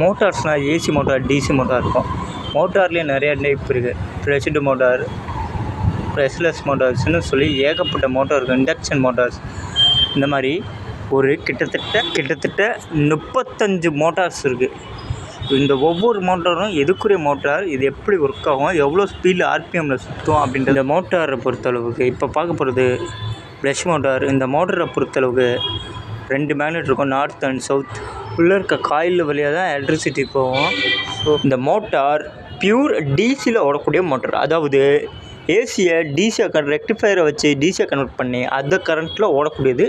மோட்டார்ஸ்னால் AC motor, DC motor இருக்கும். மோட்டார்லேயே நிறையா type இருக்குது. ப்ரெஷ்டு மோட்டார், ப்ரெஷ்லெஸ் மோட்டார்ஸ்னு சொல்லி ஏகப்பட்ட மோட்டார் இருக்குது. இண்டக்ஷன் மோட்டார்ஸ், இந்த மாதிரி ஒரு கிட்டத்தட்ட 35 மோட்டார்ஸ் இருக்குது. இந்த ஒவ்வொரு மோட்டாரும் எதுக்குரிய மோட்டார், இது எப்படி ஒர்க் ஆகும், எவ்வளோ ஸ்பீடில் ஆர்பிஎம்மில் சுற்றும் அப்படின்ற இந்த மோட்டாரை பொறுத்தளவுக்கு இப்போ பார்க்க போகிறது ப்ரஷ் மோட்டார். இந்த மோட்டரை பொறுத்தளவுக்கு 2 மேக்னெட் இருக்கும், நார்த் அண்ட் சவுத். உள்ளே இருக்க காயில் வழியாக தான் எலக்ட்ரிசிட்டி போகும். ஸோ இந்த மோட்டார் பியூர் டிசியில் ஓடக்கூடிய மோட்டார். அதாவது ஏசியை டிசியை ரெக்டிஃபயரை வச்சு டிசியை கன்வெர்ட் பண்ணி அந்த கரண்ட்டில் ஓடக்கூடியது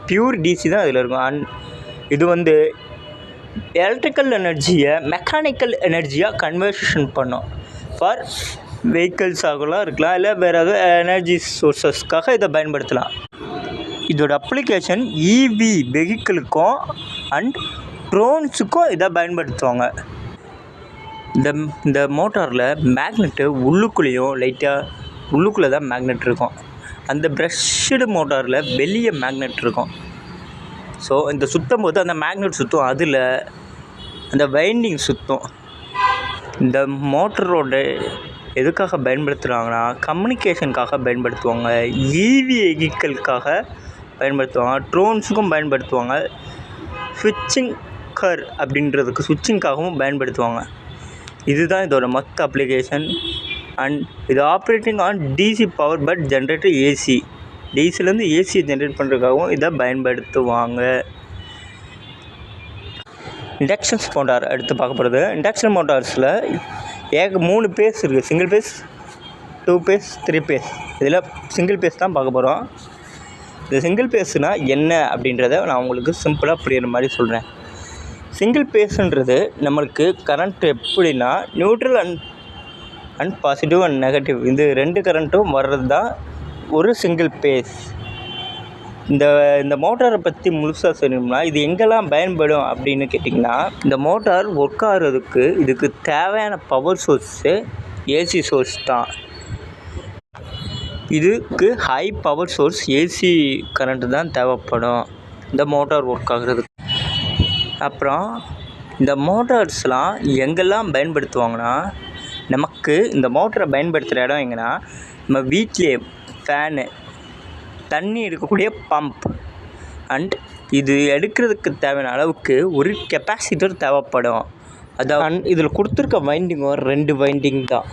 பியூர் டிசி தான் இதில் இருக்கும். அண்ட் இது வந்து எலக்ட்ரிக்கல் எனர்ஜியை மெக்கானிக்கல் எனர்ஜியாக கன்வர்ஷன் பண்ணும். ஃபார் வெஹிக்கிள்ஸ் ஆகலாம் இருக்கலாம், இல்லை வேறு எதாவது எனர்ஜி சோர்ஸஸ்க்காக இதை பயன்படுத்தலாம். இதோட அப்ளிகேஷன் இவி வெஹிக்கிளுக்கும் அண்ட் ட்ரோன்ஸுக்கும் இதை பயன்படுத்துவாங்க. இந்த மோட்டாரில் மேக்னெட்டு உள்ளுக்குள்ளேயும் லைட்டாக உள்ளுக்குள்ளே தான் மேக்னெட் இருக்கும். அந்த ப்ரஷ்டு மோட்டாரில் வெளியே மேக்னெட் இருக்கும். ஸோ இந்த சுற்றும் போது அந்த மேக்னெட் சுற்றும், அதில் அந்த வைண்டிங் சுற்றும். இந்த மோட்டரோட எதுக்காக பயன்படுத்துகிறாங்கன்னா கம்யூனிகேஷனுக்காக பயன்படுத்துவாங்க, இவி வெஹிக்கிளுக்காக பயன்படுத்துவாங்க, ட்ரோன்ஸுக்கும் பயன்படுத்துவாங்க, ஸ்விட்சிங் கர் அப்படின்றதுக்கு ஸ்விட்சிங்காகவும் பயன்படுத்துவாங்க. இதுதான் இதோட மொத்த அப்ளிகேஷன். அண்ட் இது operating on DC power but generator AC. டிசிலேருந்து ஏசியை ஜென்ரேட் பண்ணுறதுக்காகவும் இதை பயன்படுத்துவாங்க. இண்டக்ஷன்ஸ் மோட்டார் எடுத்து பார்க்க போகிறது. இண்டக்ஷன் மோட்டார்ஸில் 3 பேஸ் இருக்குது. Single phase, 2 phase, 3 phase. இதில் சிங்கிள் பேஸ் தான் பார்க்க போகிறோம். இந்த சிங்கிள் பேஸ்னால் என்ன அப்படின்றத நான் உங்களுக்கு சிம்பிளாக புரியுற மாதிரி சொல்கிறேன். சிங்கிள் பேஸுன்றது நம்மளுக்கு கரண்ட் எப்படின்னா neutral and positive and negative, இது 2 கரண்ட்டும் வர்றது தான் ஒரு சிங்கிள் பேஸ். இந்த மோட்டாரை பற்றி முழுசாக சொல்லணும்னா இது எங்கெல்லாம் பயன்படும் அப்படின்னு கேட்டிங்கன்னா, இந்த மோட்டார் ஒர்க் ஆகிறதுக்கு இதுக்கு தேவையான பவர் சோர்ஸு ஏசி சோர்ஸ் தான். இதுக்கு high power source AC current தான் தேவைப்படும் இந்த மோட்டார் ஒர்க் ஆகிறதுக்கு. அப்புறம் இந்த மோட்டார்ஸ்லாம் எங்கெல்லாம் பயன்படுத்துவாங்கன்னா, நமக்கு இந்த மோட்டரை பயன்படுத்துகிற இடம் எங்கன்னா, நம்ம வீட்டிலே ஃபேனு, தண்ணி எடுக்கக்கூடிய பம்ப், அண்ட் இது எடுக்கிறதுக்கு தேவையான அளவுக்கு ஒரு கெப்பாசிட்டர் தேவைப்படும். அதான் இதில் கொடுத்துருக்க வைண்டிங்கும் 2 வைண்டிங் தான்.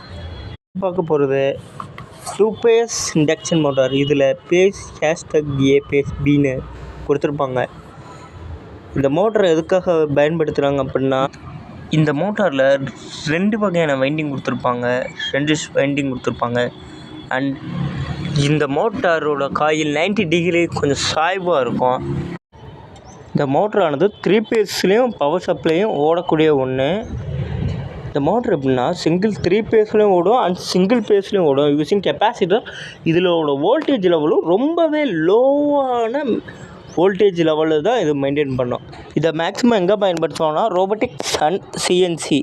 பார்க்க போகிறது 2 பேஸ் இண்டக்ஷன் மோட்டார். இதில் பேஸ் #A பேஸ் பின்னு கொடுத்துருப்பாங்க. இந்த மோட்டரை எதுக்காக பயன்படுத்துகிறாங்க அப்படின்னா, இந்த மோட்டாரில் 2 வகையான வைண்டிங் கொடுத்துருப்பாங்க, 2 வைண்டிங் கொடுத்துருப்பாங்க. அண்ட் இந்த மோட்டாரோட காயில் 90 டிகிரி கொஞ்சம் சாய்வாக இருக்கும். இந்த மோட்டரானது 3 பேஸ்லேயும் பவர் சப்ளையும் ஓடக்கூடிய ஒன்று. இந்த மோட்ரு எப்படின்னா 3 பேஸ்லேயும் ஓடும் அண்ட் சிங்கிள் பேஸ்லேயும் ஓடும். Using capacitor. இதில் வோல்டேஜ் லெவலும் ரொம்பவே லோவான வோல்டேஜ் லெவலில் தான் இது மெயின்டைன் பண்ணும். இதை மேக்ஸிமம் எங்கே பயன்படுத்துவாங்கன்னா ரோபோட்டிக்ஸ் அண்ட் சிஎன்சி,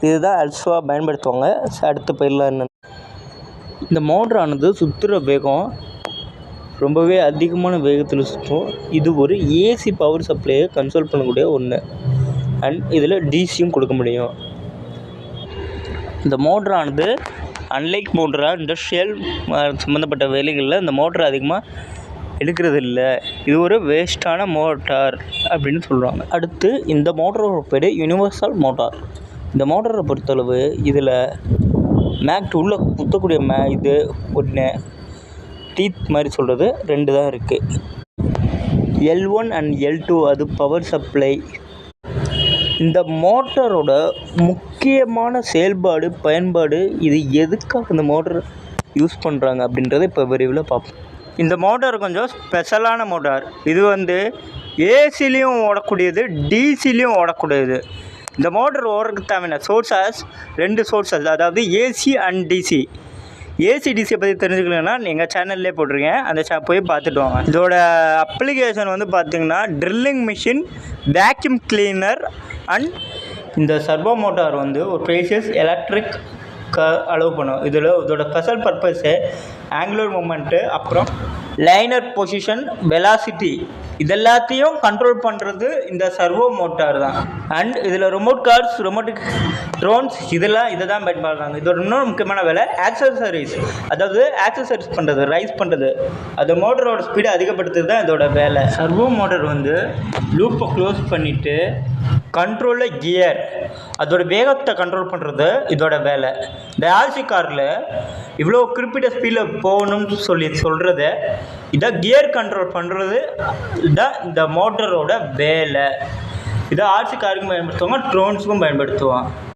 இதுதான் அல்சுவாக பயன்படுத்துவாங்க. அடுத்து போயிடலாம். என்ன, இந்த மோட்டரானது சுற்றுற வேகம் ரொம்பவே அதிகமான வேகத்தில் சுற்றும். இது ஒரு ஏசி பவர் சப்ளையை கன்ட்ரோல் பண்ணக்கூடிய ஒன்று. அண்ட் இதில் டிசியும் கொடுக்க முடியும். இந்த மோட்டரானது அன்லைக் மோட்டராக இண்டஸ்ட்ரியல் சம்மந்தப்பட்ட வேலைகளில் இந்த மோட்டரை அதிகமாக எடுக்கிறது இல்லை. இது ஒரு வேஸ்ட்டான மோட்டார் அப்படின்னு சொல்கிறாங்க. அடுத்து இந்த மோட்டரோட பேர் யூனிவர்சல் மோட்டார். இந்த மோட்டரை பொறுத்தளவு இதில் மேக்ட் உள்ள குத்தக்கூடிய இது ஒன்று, டீத் மாதிரி சொல்கிறது 2 தான் இருக்குது. L1 அண்ட் L2 அது பவர் சப்ளை. இந்த மோட்டரோட முக்கியமான செயல்பாடு, பயன்பாடு, இது எதுக்காக இந்த மோட்டர் யூஸ் பண்ணுறாங்க அப்படின்றத இப்போ விரைவில் பார்ப்போம். இந்த மோட்டார் கொஞ்சம் ஸ்பெஷலான மோட்டார். இது ஏசிலையும் ஓடக்கூடியது, டிசிலையும் ஓடக்கூடியது. இந்த மோட்டர் ஓடுறதுக்கு தேவையான சோர்ஸஸ் 2 சோர்ஸஸ், அதாவது ஏசி அண்ட் டிசி. ஏசி டிசியை பற்றி தெரிஞ்சுக்கணுன்னா எங்கள் சேனல்லே போட்டிருக்கேன், அந்த போய் பார்த்துட்டு வாங்க. இதோட அப்ளிகேஷன் பார்த்திங்கன்னா drilling machine, vacuum cleaner and இந்த சர்வோ மோட்டார் ஒரு ப்ரீசியஸ் எலக்ட்ரிக் அலோவ் பண்ணும். இதோட ஸ்பெஷல் பர்பஸ்ஸு ஆங்குலர் மூமெண்ட்டு, அப்புறம் லைனர் பொசிஷன், வெலாசிட்டி, இதெல்லாத்தையும் கண்ட்ரோல் பண்ணுறது இந்த சர்வோ மோட்டார் தான். அண்ட் இதில் ரிமோட் கார்ஸ், ரிமோட்டிக் ட்ரோன்ஸ் இதை தான் பயன்படுறாங்க. இதோட இன்னொரு முக்கியமான வேலை ஆக்சசரிஸ், அதாவது ஆக்சசரிஸ் பண்ணுறது, ரைஸ் பண்ணுறது, அது மோட்டரோட ஸ்பீடை அதிகப்படுத்துறது தான் இதோட வேலை. சர்வோ மோட்டர் வந்து லூப்பை க்ளோஸ் பண்ணிவிட்டு கண்ட்ரோலில் கியர், அதோட வேகத்தை கண்ட்ரோல் பண்ணுறது இதோட வேலை. இந்த ஆர்சி காரில் இவ்வளோ குறிப்பிட்ட ஸ்பீடில் போகணும்னு சொல்கிறத இதை கியர் கண்ட்ரோல் பண்ணுறது இதுதான் இந்த மோட்டரோட வேலை. இதை ஆர்சி காருக்கும் பயன்படுத்துவாங்க, ட்ரோன்ஸுக்கும் பயன்படுத்துவாங்க.